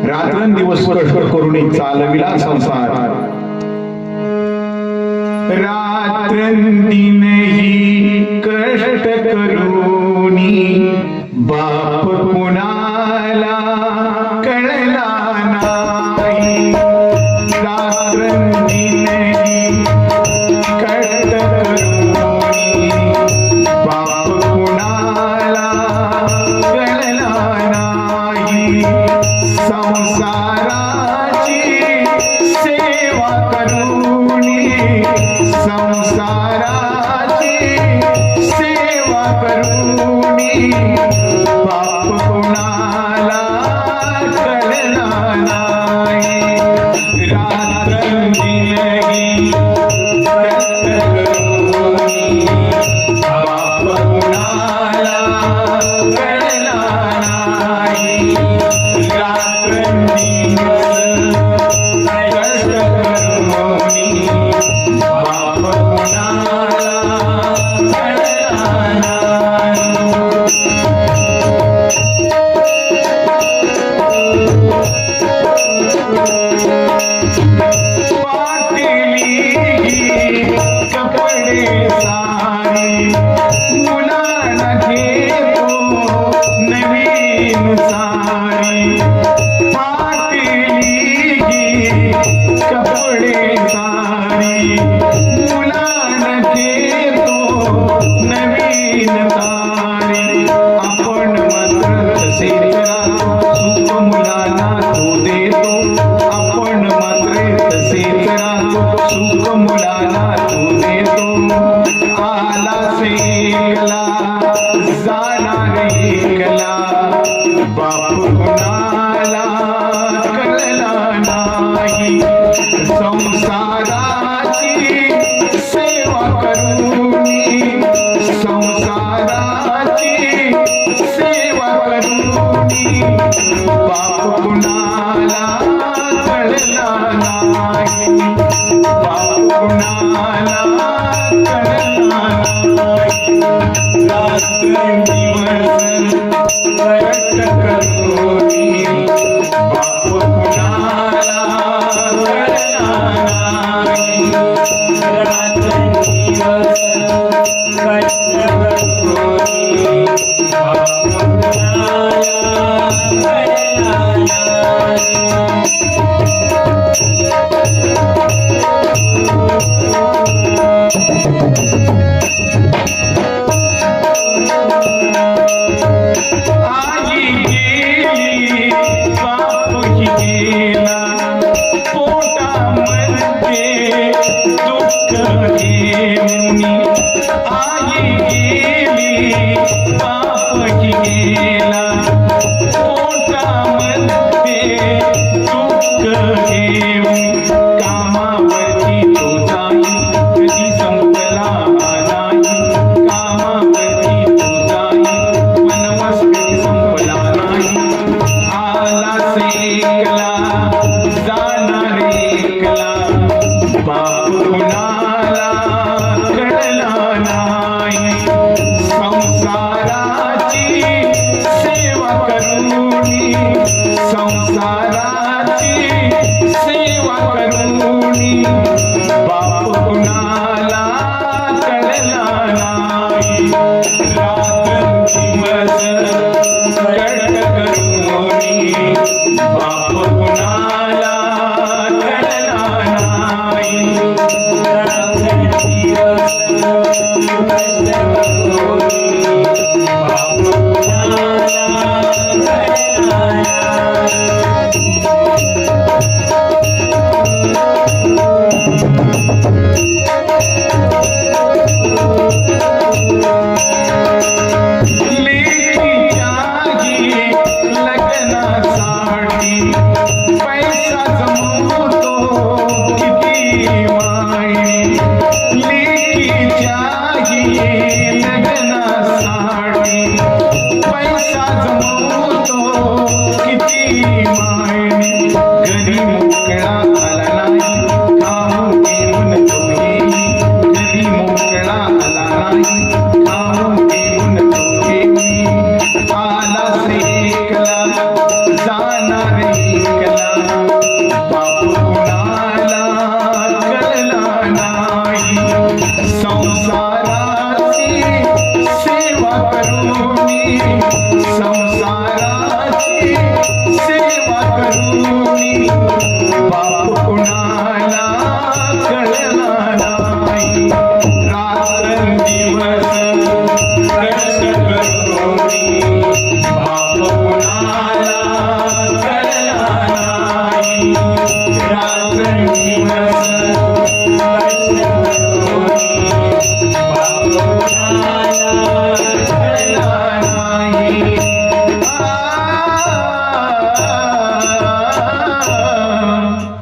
रात्रंदिवस कष्ट करून चालविला संसार। रात्रंदिनही कष्ट करूनी बाप कुणाला कळला नाही। रात्रंदिनही कष्ट करूनी बाप कुणाला कळला नाही। संसाराची सेवा करूनी संसाराची सेवा करूनी बाप कुणाला कळला नाही। रात्रंदिनही कष्ट करूनी बाप कुणाला कळला नाही। रात्रंदिवस कष्ट करूनी बाप कुणाला कळला नाही। पाटली कपडे सारी मुलांना घेतो नवीन सारी। पाटली कपडे सारी मुलांना घेतो नवीन सारी। आपण मात्र तसेच राहतो सुख मुलांना तो देतो। आपण मात्र तसेच राहतो सुख मुलांना तो देतो। आला सेकला जाणार एकला बाप कुणाला कळला नाही। संसाराची सेवा करूनी संसाराची सेवा करूनी बाप कुणाला कळला नाही। बाप कुणाला कळला नाही। रात्रंदिवस कष्ट करूनी बाप कुणाला कळला नाही। रात्रंदिवस कष्ट करूनी बाप कुणाला कळला नाही। आई गेली बापही गेला पोटामध्ये दुःख घेऊनी। आई गेली बापही गेला पोटामध्ये दुःख घेऊन। कामावरती तो जाई कधी संपला नाही। कामावरती तो जाई वनवास कधी संपला नाही। आला सेकला जाणार एकला बाप कुणाला कळला नाही। संसाराची सेवा करूनी संसाराची सेवा करूनी बाप कुणाला कळला नाही। रात्रंदिवस कष्ट करूनी बाप कुणाला कळला नाही। रात्रंदिवस कष्ट करूनी बाप कुणाला कळला नाही। लग्नासाठी पैसा जमवतो किती वाईट। लेकीच्याही लग्नासाठी पैसा जमवतो किती वाईट। घरी मोकळा आला नाही खाऊ घेऊन तो घेई। घरी मोकळा आला नाही खाऊ घेऊन तो घेई। आला सेकला जाणार दिवस